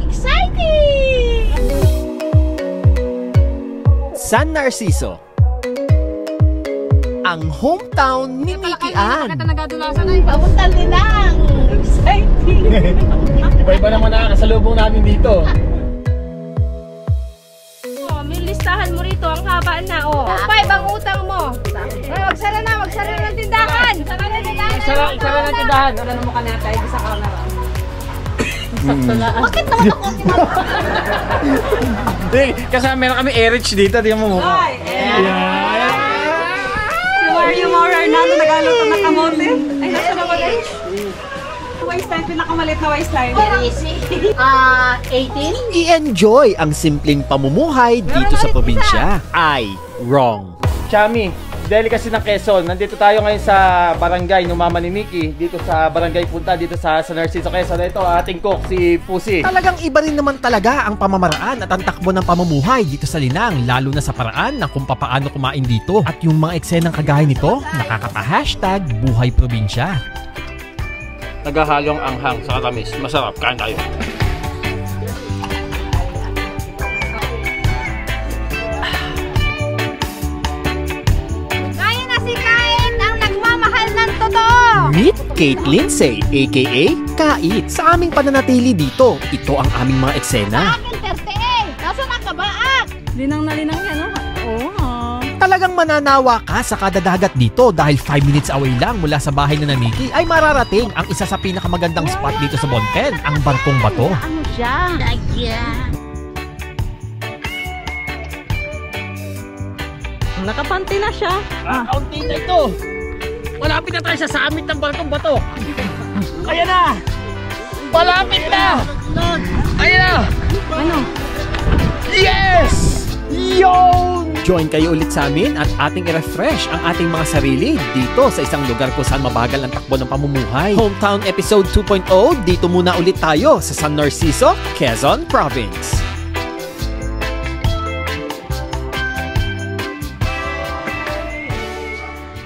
Exciting! San Narciso, ang hometown ni Mickey Ann. Papunta Linang! Exciting! Iba-iba naman nakakasalubong namin dito. Oh, may listahan mo rito, ang haba na. Oh, 5 ang utang mo. Magsara na ng tindahan. Isara ng tindahan. Ano na mukha natin? Isa ka na. Bakit naman ako Kasi meron kami airage dito. Di mo mukha. Si Mario Maurer na nagaluto ng kamote. Ay, nasa naman eh. Waistline, pinakamalit na waistline. Very easy. 18? I-enjoy ang simpleng pamumuhay dito sa probinsya. Ay, wrong. Chami, delicacy ng Quezon. Nandito tayo ngayon sa barangay ng Mama ni Mickey. Dito sa barangay Punta, dito sa San Narciso, Quezon. Ito, ating cook, si Pusi. Talagang iba rin naman talaga ang pamamaraan at ang takbo ng pamumuhay dito sa Linang, lalo na sa paraan ng kung paano kumain dito. At yung mga eksenang kagaya nito, nakakapa-hashtag buhay probinsya. Naghahalong anghang sa katamis. Masarap, kain tayo. Kaya na si Kain ang nagmamahal ng totoo. Meet Kate Lindsay, aka Kait. Sa aming pananatili dito, ito ang aming mga eksena. Akin 38! Nasaan ang kabaak? Linang na linang yan, oh. Talagang mananawa ka sa kada dagat dito dahil 5 minutes away lang mula sa bahay na Mickey ay mararating ang isa sa pinakamagandang spot dito sa Bonten, ang Barkong Bato. Ano siya? Lagyan. Nakapanti na siya. Kaunti na ito. Malapit na tayo sa summit ng Barkong Bato. Ayan na. Malapit na. Ayan na. Ano? Yes! Yon! Join kayo ulit sa amin at ating i-refresh ang ating mga sarili dito sa isang lugar kung saan mabagal ang takbo ng pamumuhay. Hometown Episode 2.0, dito muna ulit tayo sa San Narciso, Quezon Province.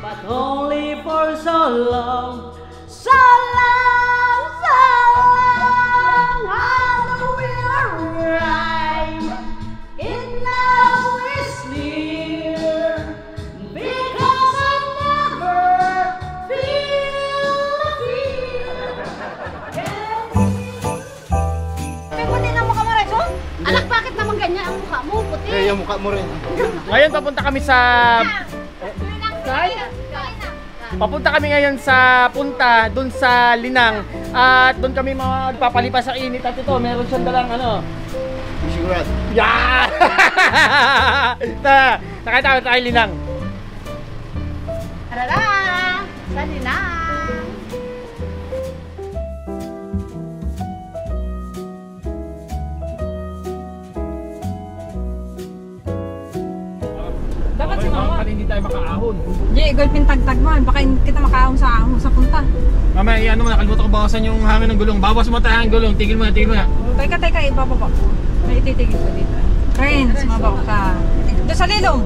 But only for so long. So long, so long. I know we're right. It now is near. Because I never feel the fear. May puti na mukha mo, Reso? Anak, bakit naman ganyan ang mukha mo? Puti. Yung mukha mo rin. Ngayon papunta kami sa... Papunta kami ngayon sa Punta, dun sa Linang. At dun kami magpapalipas sa init. At ito, meron siyang dalang ano. Sigurat. Yeah! Nakita tayo Linang. Tarara! Sa Linang! Dapat si Mama. Hindi tayo makaahon. Jay, gulpin tagtag mo. Baka hindi kita makaahon sa Punta. Mamaya, ano mo, nakalimutan ko bawasan yung hangin ng gulong. Bawas mo tayo ang gulong. Tigil mo na, tigil mo na. Teka, iba pa. May ititigil ko dito. Kain, sumabaw ka. Doon sa lilong.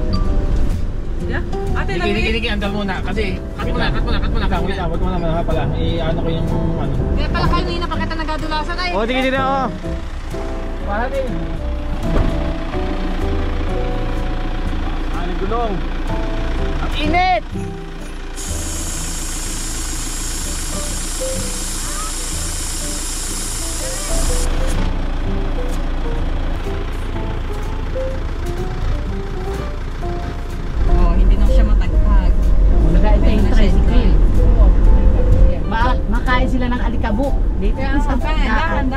Yeah? Ate, Diki, andal muna. Kasi, cut mo na. Wag mo naman pala. Ano ko yung ano. Kaya pala kayo nina pagkata nagadulasan ay. Diki na, Para din. Ano gulong? Ang init! Hindi na siya matagtag. Ito yung tricycle. Makain sila ng alikabok. Dito Kaya sa dahan.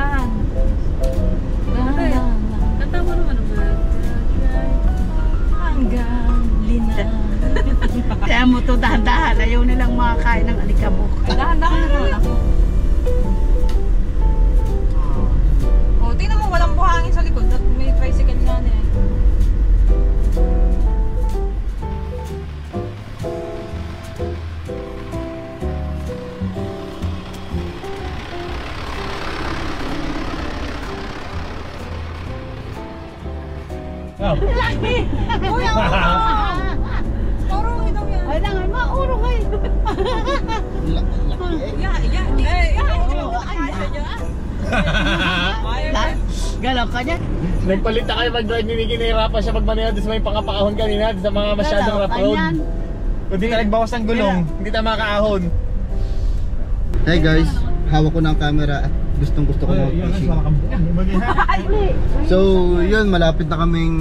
Kanta mo naman hanggang Linang. Kaya mo to dahan-dahan. Ayaw nilang makakain ng alikabok. Dahan-dahan naman ako. Tingnan mo, walang buhangin sa likod at may tricycle nga na yan. Laki! Uy, ang urong ito yan. Ay, nangan mo, urong ay. Galaw ka niya. Nagpalit na kayo mag-drive, hinihirapan siya magmaneho doon sa may pangapakahon kanina, doon sa mga masyadong rough road. Kung di na nagbawas ng gulong, hindi na makaahon. Hey guys, hawak ko na ang camera at gustong-gusto ko mag-fishing. So yun, malapit na kaming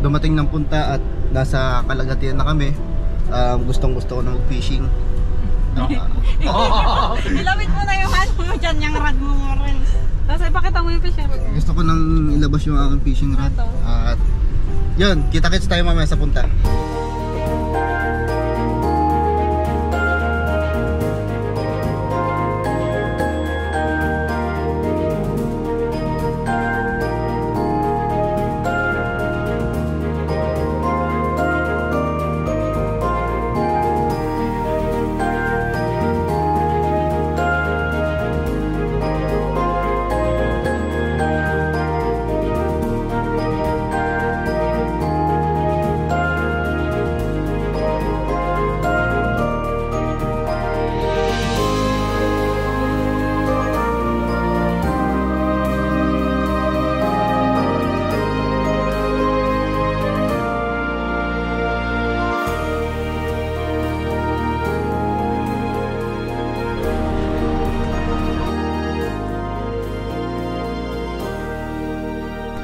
dumating ng punta at nasa kalagatian na kami. Gustong-gusto ko na mag-fishing. Ilawit mo na yung hand mo dyan, yung rod mo rin. Tapos ipakita mo yung fishing rod mo. Gusto ko nang ilabas yung aking fishing rod. At yun, kita-kits tayo mamaya sa punta.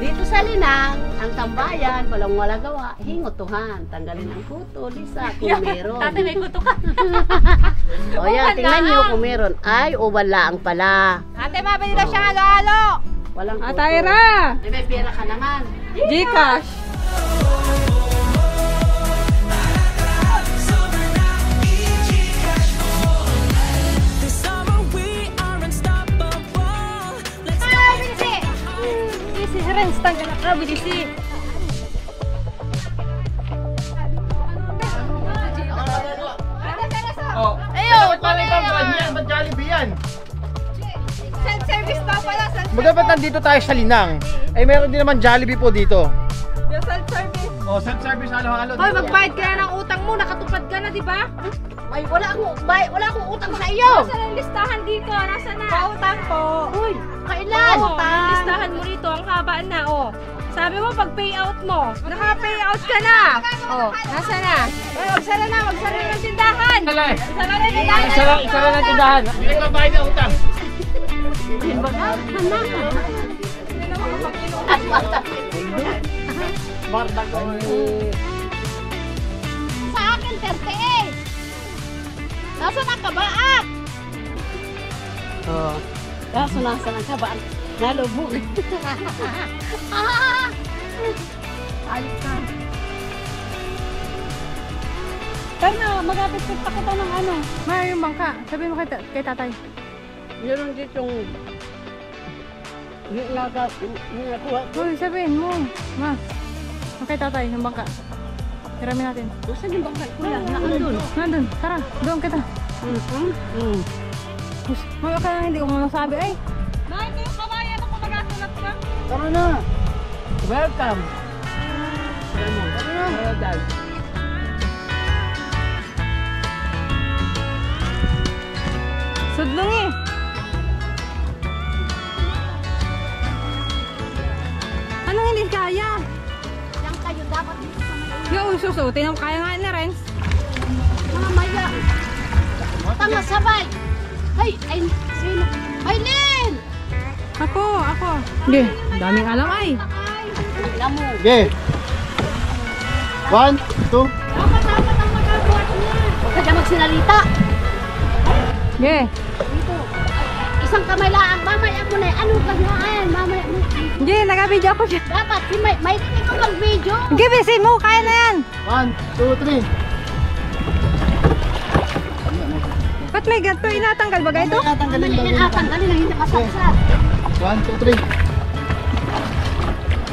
Dito sa Linang, ang tambayan, walang gawa, hingutuhan. Tanggalin ang kuto, lisa, kung meron. Ate, may kuto ka. O yan, tingnan nyo kung meron. Ay, o wala ang pala. Ate, mabili daw siya halo-halo. Walang kuto. Atayra! Ay, may pera ka naman. Gcash. Renz, tanggal na ka, bilisi. Oh, ayun! Paano yung pang-drive niyan? Ba't Jollibee yan? Self-service daw pala, self-service. Dapat nandito tayo sa Linang. Eh meron din naman Jollibee po dito. Yung self-service. Oh, self-service halo-halo. Hoy, magbayad ka na ng utang mo, nakatupad ka na, di ba? Ay, wala akong utang sa iyo. Nasaan ang listahan dito? Nasaan na? Pautang po. Uy, kailan? Oo, ang listahan mo rito, ang haba na, oh. Sabi mo, pag payout mo, naka-payout ka na. Oh, nasa na? Ay, magsara na ng tindahan. Sala eh. Magsara na ng tindahan. Isara ng tindahan. Hindi nagbabayad ng utang. Marda ko. Sa akin, 38. Nasaan ang kabaak? Oh, nasaan ang kabaak? Nalubog. Ayos ka. Pero mag-apit-pit pa kita ng ano. Maya yung bangka. Sabi mo kay tatay. Meron dito yung nakuha. Uy, sabihin mo. Ma, kay tatay, yung bangka. Hiramin natin. Saan yung bangka? Kuya, naandun. Nandun, tara, doon kita. Huwag ka lang, hindi ko masabi. Ay! Bakit yung kabayan ako mag-asulat ka? Tara na. Welcome. Tara na. Sudlong eh. Anong hindi kaya? Yang kayo dapat dito sa mga Yung susutin ang kaya nga ni Renz. mga maya. Tanga sabay. Hay, ay, sino? Ay, Lin! Ako. Hindi, daming alam ay. Alam mo. Okay. 1, 2. Dapat ang magagawa niya. Huwag ka dyan magsinalita. Yeah. Dito. Isang kamay lang. Mamaya mo na. Ano gagawin? Mamaya mo. Hindi, nag-video ako dyan. Dapat, may ito mag-video. Hindi, bisin mo, kaya na yan. 1, 2, 3. Ba't may ganito? Inatanggal ba ito? Mamaya yan atanggalin ang hindi kasasat. 1, 2, 3.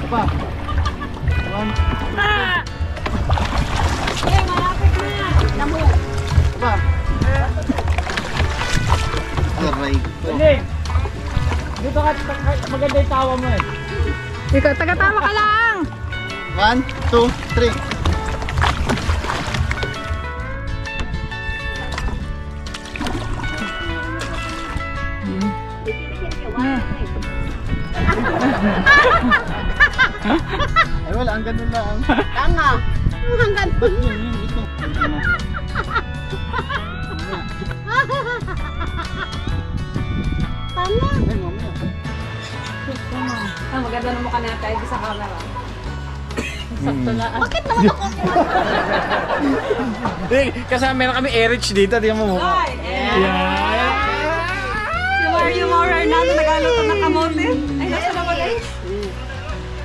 Pa. 1. Eh, malapit na. Alam mo. Pa. Aray ko. Hindi. Dito ka, maganda yung tawa mo eh. Ikaw, taga-tama ka lang. 1, 2, 3. Ay wala, ang ganun lang. Tanga. Hanggang Ba't yun? Ito. tanga. Ay, mamaya. Maganda na mukha natin tayo sa camera. Sakto na. Bakit naman ako? Kasi meron kami airage dito, di mo mukha. Si Mario Mora na nagaluto ng kamote. Ay, nasa naman eh.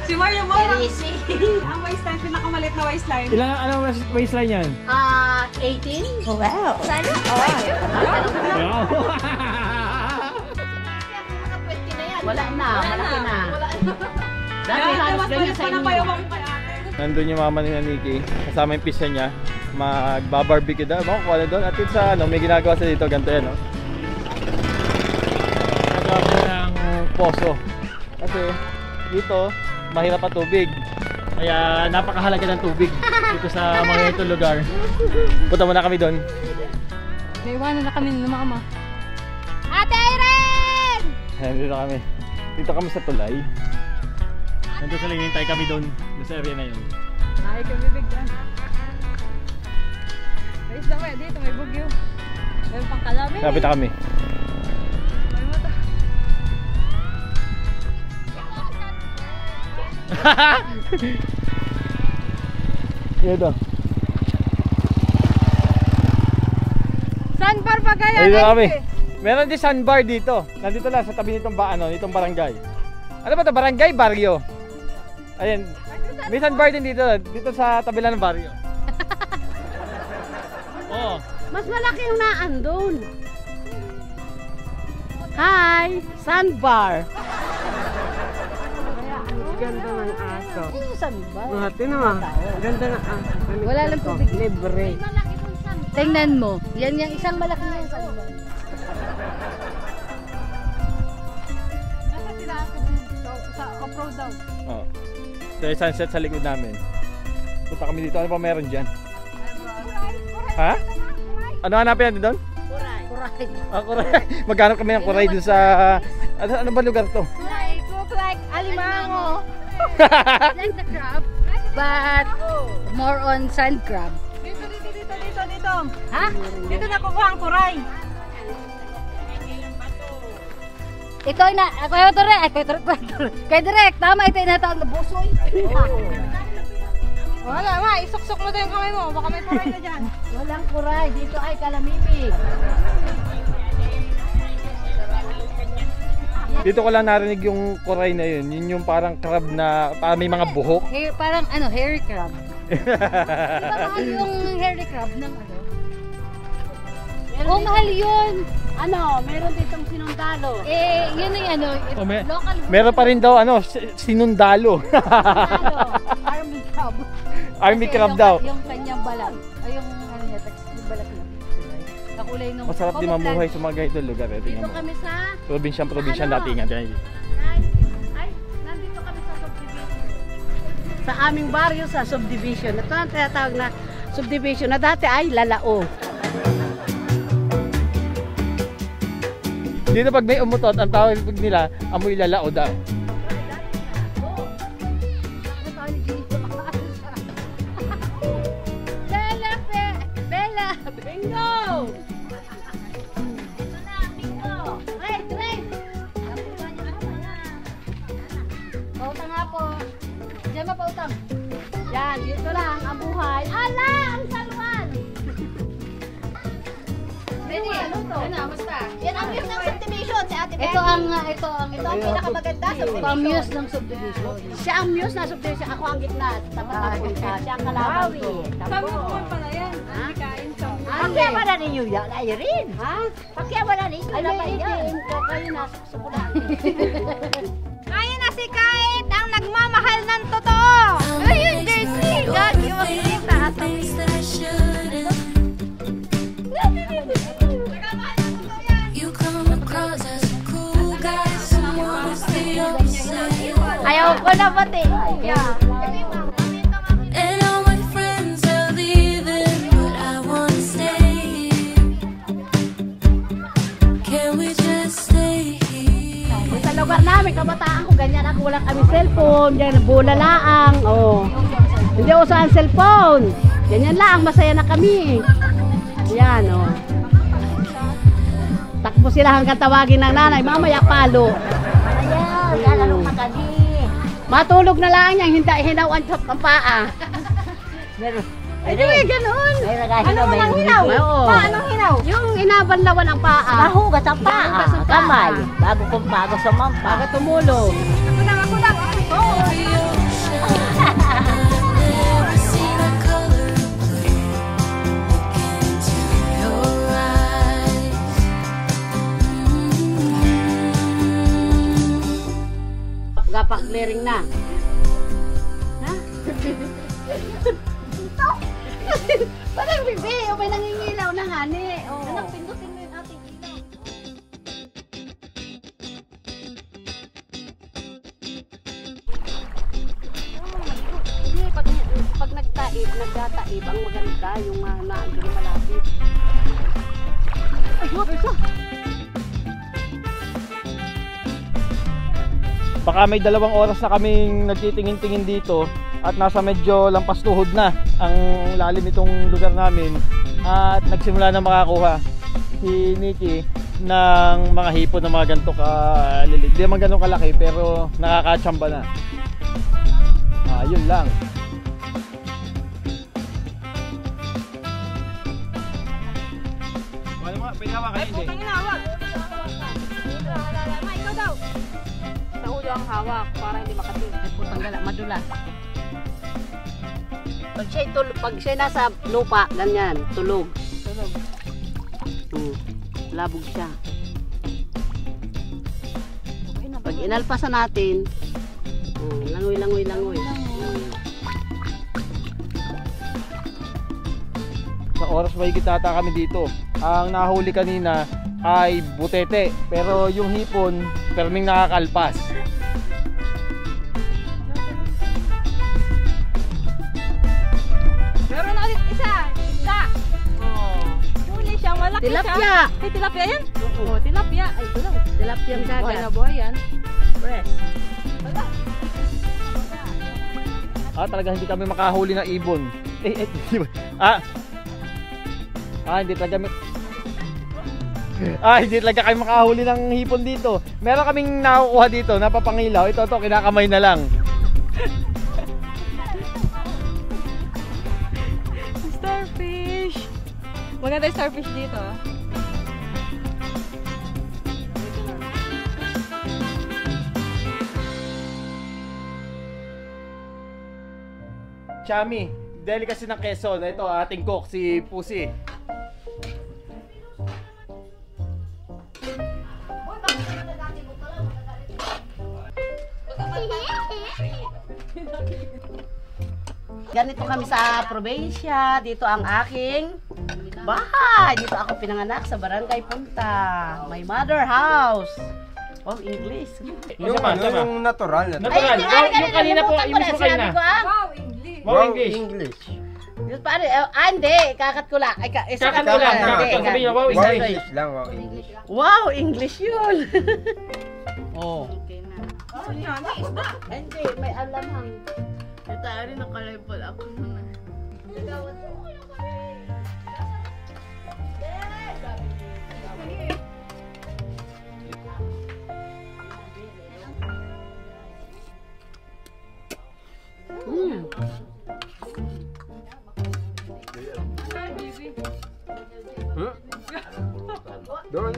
Si Mario Mora. Easy. Ang waistline, pinakamalit na waistline. Ilan ano waistline yan? 18? Wow. Sana? Wow. Wala na, malaki na. Dati Dati halos mas ganyan malit sa pa ng inyo. payawang kay ate. Nandun yung mama ni Nikki, kasama yung pisa niya, magbabarbecue daw. Baka kung ano doon, at sa ano, may ginagawa sa dito, ganito yan, no? Nagawa ko ng poso. Kasi dito, mahirap ang tubig. Kaya napakahalaga ng tubig dito sa mga itong lugar. Punta muna kami doon. Naiwanan na kami ng mama. Ate Irene! Ayan, dito kami. Dito kami sa tulay. Nandito sa hintay kami doon sa area na yun. Ay, kami bigyan. Ayos na kaya dito, may bugyo. May pang kalabi. Lapit na kami. May mata. Ito. Sandbar pa kaya? Dito kami. Meron din sandbar dito. Nandito lang sa tabi nitong nitong barangay. Ano ba 'to? Barangay, baryo. Ayun. May sandbar din dito sa tabi lang ng baryo. Oo. Mas malaki yung naandun. Hi! Sandbar! Ganda ng aso. Ano yung sandbar? Ate naman, ganda ng aso. Wala lang tubig. Libre. Tingnan mo. Yan yung isang malaki yung sandbar. Nasa sila sa off-road daw. Oo. Ito yung sunset sa likod namin. Punta kami dito. Ano pa meron dyan? Ha? Ano hanapin natin doon? Kuray. Kuray. Maghanap kami ng kuray dun sa... Ano ba lugar to? Look like alimango. Like the crab, but more on sand crab. Dito. Ha? Dito nakukuha ang kuray. Ito na, kay Direk, tama ito yung natawag na busoy. Wala, isuksok mo daw yung kamay mo. Baka may kuray na dyan. Walang kuray, dito ay kalamimig. Dito ko lang narinig yung kuray na yun. Yun yung parang crab na parang may mga buhok. Parang hairy crab. Di ba mahal yung hairy crab ng ano? Oh, mahal yun. Ano, meron ditong sinundalo. Yun yung ano, local Meron pa rin daw sinundalo. sinundalo. Army crab. Army Kasi crab yung, daw. Yung kanyang balat. Ay, yung ano niya, yung balat niya. Kakulay nung Masarap din camouflage. mamuhay sa mga ganitong lugar. Dito Tingnan mo. kami sa... Probinsya Ano? datingan. Ay, nandito kami sa subdivision. Sa aming baryo sa subdivision. Ito ang tinatawag na subdivision na dati ay Lalao. Dito pag may umutot, ang tawag nila, amoy lalao daw. Bella! Bingo! Pautang nga po. Diyan ba pautang? Yan, dito lang ang buhay. Ala! Ang salwan! Ano, basta. Yan ang views ng subdivision si Ate Benny. Ito ang Ito ang pinakamaganda sa ito ang muse ng subdivision. Siya ang muse na subdivision. Ako ang gitna. Tapat ang punta. Siya ang kalaban ko. Sabi mo naman pala yan. Ang kain sa Pakiyaman ninyo yan, Irene. Ha? Pakiyaman ninyo Ay, naman yan. kayo nasa sukulan. Kaya na si Kait ang nagmamahal ng totoo. Ayun, Jersey. Gagi, makikita. Ayaw ko na pati. And all my friends are leaving, but I wanna stay. Can we just stay here? Sa lugar lugar namin, kabataan ko, ganyan ako, wala kami cellphone, ganyan, bola laang, oh. Hindi uso ang cellphone. Ganyan lang, masaya na kami. Yan, oh. Takbo sila hanggang tawagin ng nanay, mamaya palo. Ayan, lalong magani. Matulog na lang yan, hinawan ang paa. Meron. Ay, di ba ganun? May nagahinaw, may hinaw? Oo. Paanong hinaw? Yung inabanlawan ang paa. Nahugas ang paa. Nahugas ang paa. Kamay. Bago sa mampa. Bago tumulog. Ako lang. Over the ocean, never seen a color blue. Look into your eyes. Gapak clearing na. Ha? Parang bibi, o may nangingilaw na nga ni. Anak, pindutin mo yung ating ilaw. Hindi, pag nagtataib, ang maganda yung naandun malapit. Ay, huwag isa. Baka may 2 oras na kaming nagtitingin-tingin dito at nasa medyo lampas tuhod na ang lalim itong lugar namin at nagsimula na makakuha si Nikki ng mga hipon ng mga ganito kalilig. Hindi naman ganun kalaki pero nakakatsamba na. Yun lang. Wala mo, pwede hawakan Ay, hindi. putang ina, wag. Ma, ikaw daw. Sa ulo ang hawak para hindi makatil. Ay, putang gala, madulas. Pag siya nasa lupa, ganyan, tulog. Labog siya. Pag inalpasan natin, langoy. Sa oras may ata kami dito. Ang nahuli kanina ay butete, pero yung hipon perming nakakalpas. Meron na ulit isa. Huli siya, malaki Tilapia. siya. Ay, tilapia yan? Oo, tilapia. Ay, ito lang. Tilapia ang Buhay na dagat. buhay yan. Fresh. Talaga hindi kami makahuli ng ibon. Hindi talaga hindi talaga kami makahuli ng hipon dito. Meron kaming nakukuha dito, napapangilaw. Ito, kinakamay na lang. Starfish. Maganda yung starfish dito. Chami, delicacy ng Quezon. Ito, ating cook, si Pusi. Ganito kami sa probinsya. Dito ang aking bahay. Dito ako pinanganak sa Barangay Punta. My mother house. Oh, English. Yung natural. Natural. Yung kanina po, yung mismo kanina. Wow, English. Wow, English. Yung pare, hindi, kakat ko lang. Kakat ko lang. Sabi niya, wow, English. lang, wow, English. Wow, English yun. Oh. Okay na. Hindi, may alamang. Ito, rin nakalipol ako na. Doon.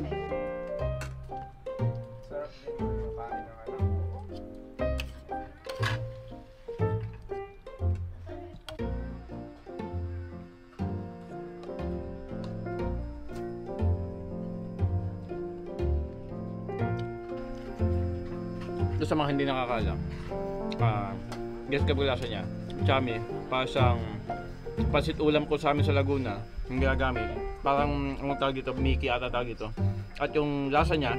Doon sa mga hindi nakakalam, guess kabulasa niya, chami, pasang pansit ulam ko sa amin sa Laguna, yung ginagamit, parang ang tawag dito, Mickey ata tawag dito. At yung lasa niya,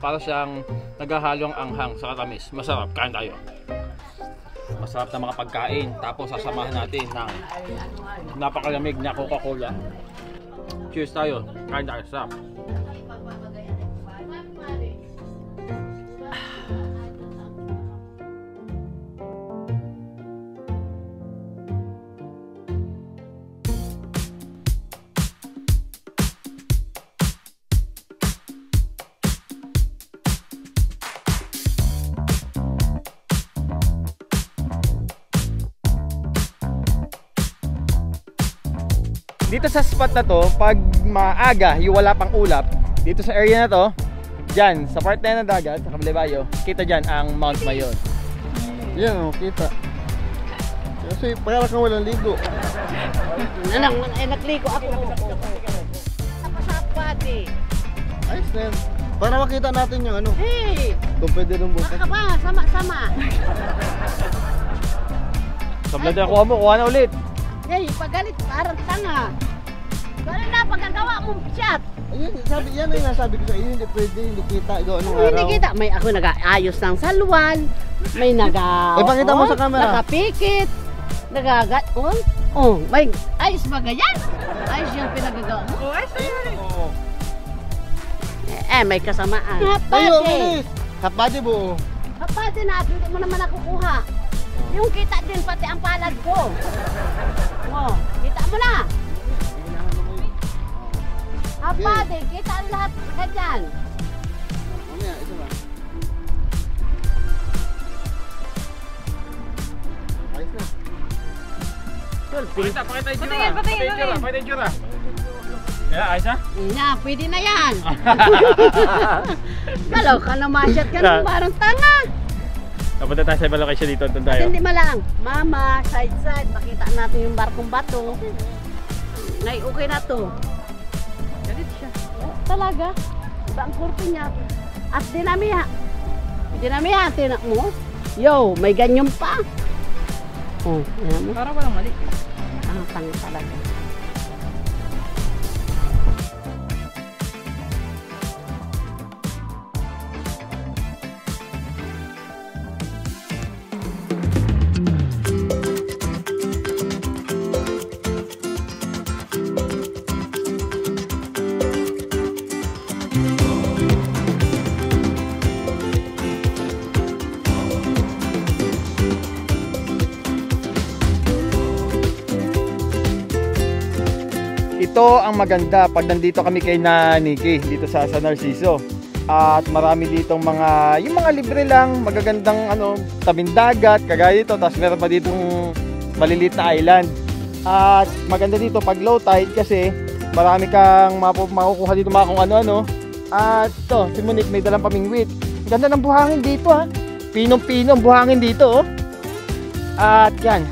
para siyang naghahalong anghang sa katamis. Masarap, kain tayo. Masarap na mga pagkain, tapos sasamahan natin ng napakalamig na Coca-Cola. Cheers tayo, kain tayo, sarap. dito sa spot na to, pag maaga, yung wala pang ulap, dito sa area na to, dyan, sa part na yan ng dagat, sa Kablibayo, kita dyan ang Mount Mayon. Yan, kita. Kasi para kang walang ligo. Nagligo ako. Napasapati. Ayos na yan. Para makita natin yung ano, Hey! kung pwede nung butas. Baka ba? Sama-sama. Sa vlog na kuha mo, kuha na ulit. Hey, pagalit parang tanga. Gano'n na pagkagawa mong shot. Ayun, sabi, yan ay nasabi ko sa iyo, hindi pwede, hindi kita, ikaw anong araw. Hindi kita. May ako nag-aayos ng salwan. May Ipakita mo sa camera. Nakapikit. Nagagat. Oh, may ayos ba ganyan? Ayos yung pinagagawa mo. Oh, ayos na yun. Oo. May kasamaan. Tayo, Hapade. bilis! Hapade buo. Hapade na. Hindi mo naman nakukuha. Yung kita din pati ang palad ko. Oh, kita mo na. Hapade, kita ang lahat ganyan. Mamaya, isa ba? Ayos na. Pakita yung tsura. Patingin, patingin. Pakita yung tsura. Kaya, ayos na? Na, pwede na yan. Galaw ka na masyat ka ng parang tanga. Napunta tayo sa ibang location dito. Doon At tayo. hindi malang, mama, side, makita natin yung barkong bato. Ngay, okay na to. Galit siya. Talaga? Iba ang kurte niya. At dinamiha, tinak mo. Yo, may ganyan pa. Oh, ayan mo. Parang walang mali. Tanga talaga. Ito ang maganda pag nandito kami kay Nikki dito sa San Narciso. At marami ditong mga, yung mga libre lang, magagandang tabing dagat, kagaya ito. Tapos meron pa ditong maliliit na island. At maganda dito pag low tide kasi marami kang makukuha dito mga kung ano-ano. At ito, si Monique may dalang pamingwit. Ang ganda ng buhangin dito ha. Pinong-pino ang buhangin dito oh. At yan,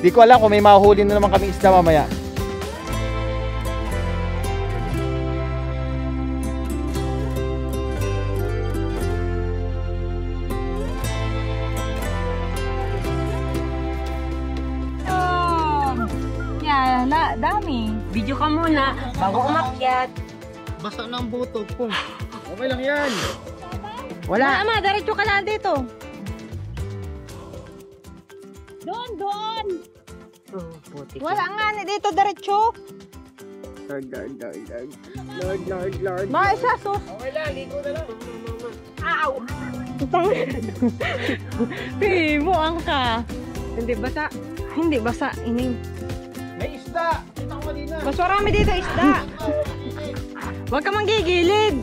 di ko alam kung may mahuli na naman kaming isda mamaya. Dami. Video ka muna bago umakyat. Basta na ang buto ko. Okay lang yan. Wala. Ama, diretso ka lang dito. Doon! Oh, putik. Wala nga ni dito diretso. Lord. Isa sus. Okay lang, ligo na lang. Ow! Pimuang ka. Hindi basa. Hindi basa. Ining. May isda! Kita ko kanina. Mas marami dito isda. Huwag ka manggigilid.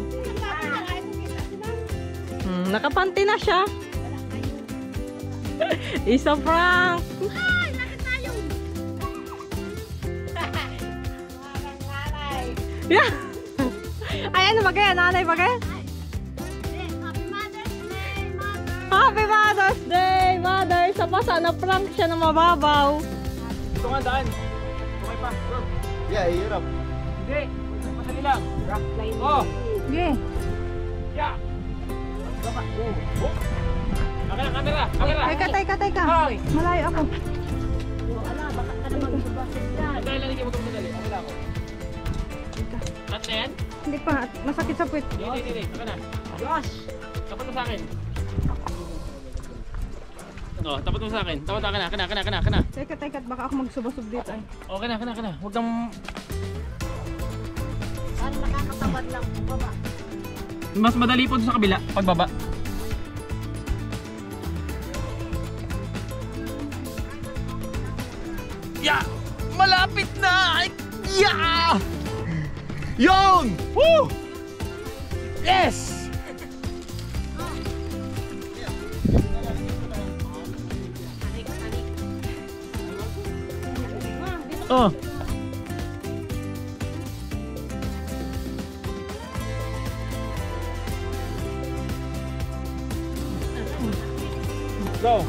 Nakapanty na siya. Isa prank. Yeah. Ay, ano ba kaya? Nanay ba kaya? Happy Mother's Day, Mother! Sa pasa na prank siya na mababaw. Ito nga daan. Okay pa. Go. Yeah, hirap. Hindi. Madali lang. Oh. Sige. Yeah. Akin ang camera. Camera. Teka. Malayo ako. Madali lang. Hindi mo madali. Akin ako. At na yan? Hindi pa. Masakit sa puwit. Hindi. Akin na. Gosh. Tapat mo sa akin. Oh, tapat mo sa akin. Tapat mo. Akin na. Teka. Baka ako magsubasub dito. Ay. Okay na. Huwag kang... Parang nakakatamad lang. Baba. Mas madali po sa kabila. Pagbaba. Yeah! Malapit na! Yeah! Yun! Woo! Yes! Oh. Go!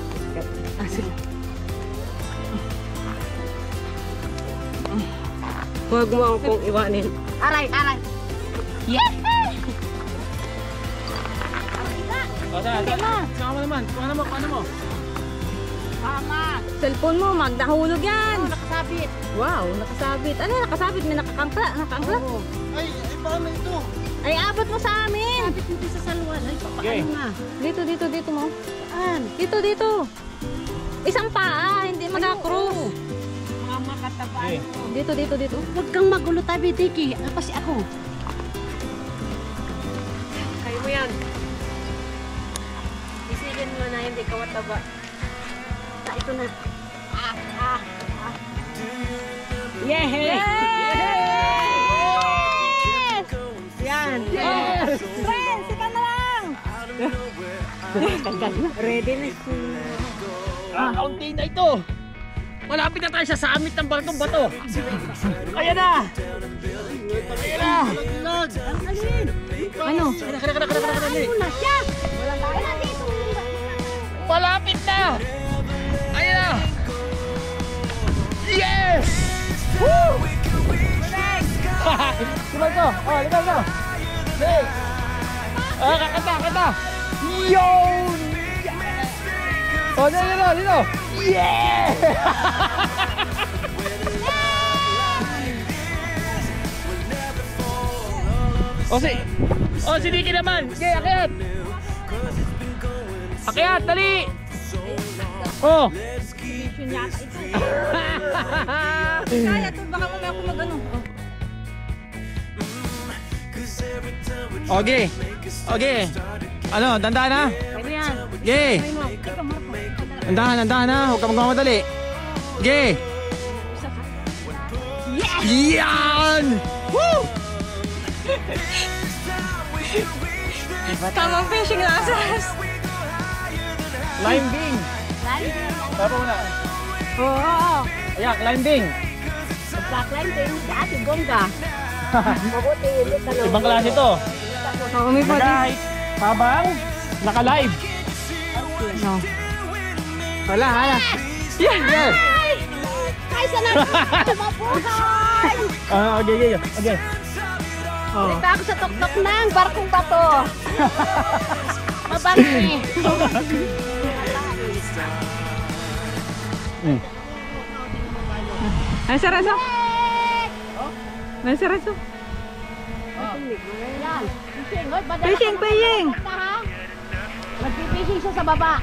Huwag mo akong iwanin. Aray, aray. O, saka mo naman. Kuha mo. Tama. Cellphone mo, magdahulog yan. Nakasabit. Wow, nakasabit. Ano nakasabit? May nakakangkla. Ay, paano ito? Ay, abot mo sa amin. Sabit dito sa salwan. Ay, Okay. paano nga? Dito mo. Saan? Dito. Isang paa, hindi magka-cross. Mga makatabaan. Okay. Dito. Huwag kang magulo tabi, Tiki. Kasi ako. Kayo mo yan. Isilin mo na hindi ka mataba. Ito na. Yes! Yan. Yes! Friends, ika na lang. Ready na. Kaunti na ito! Malapit na tayo sa summit ng Barkong Bato! Ayan na! Ano? Una siya. Wala dito. Malapit na! Ayan na! Yes! Woo! Sumay ko! Oh, ligaw ko! Hey! Kakanta! Yun! Oh, dito! Yeah! si Nicky naman! Okay, akyat! Akyat, dali! Oh! Kaya to, baka mamaya ako mag-ano. Okay. Ano, dandahan na? Ano yan? Okay. Dandahan na. Huwag ka magmamadali. Okay. Yan! Woo! Tamang fishing lasas. Lime Bing. Tapa mo na. Oo. Ayak, Lime Bing. Backline din si Ate Gongga. Mabuti, hindi ka Ibang klase to. Oo, may body. Nag-hike habang naka-live. No. Hala. Yes! Ay, sana mabuhay! Okay. Dito ako sa tuktok ng Barkong Bato. Mabangi. Ay, saraso. May saraso. Yan. Fishing, hoy, badala Fishing. ka ha? Magpipishing siya sa baba.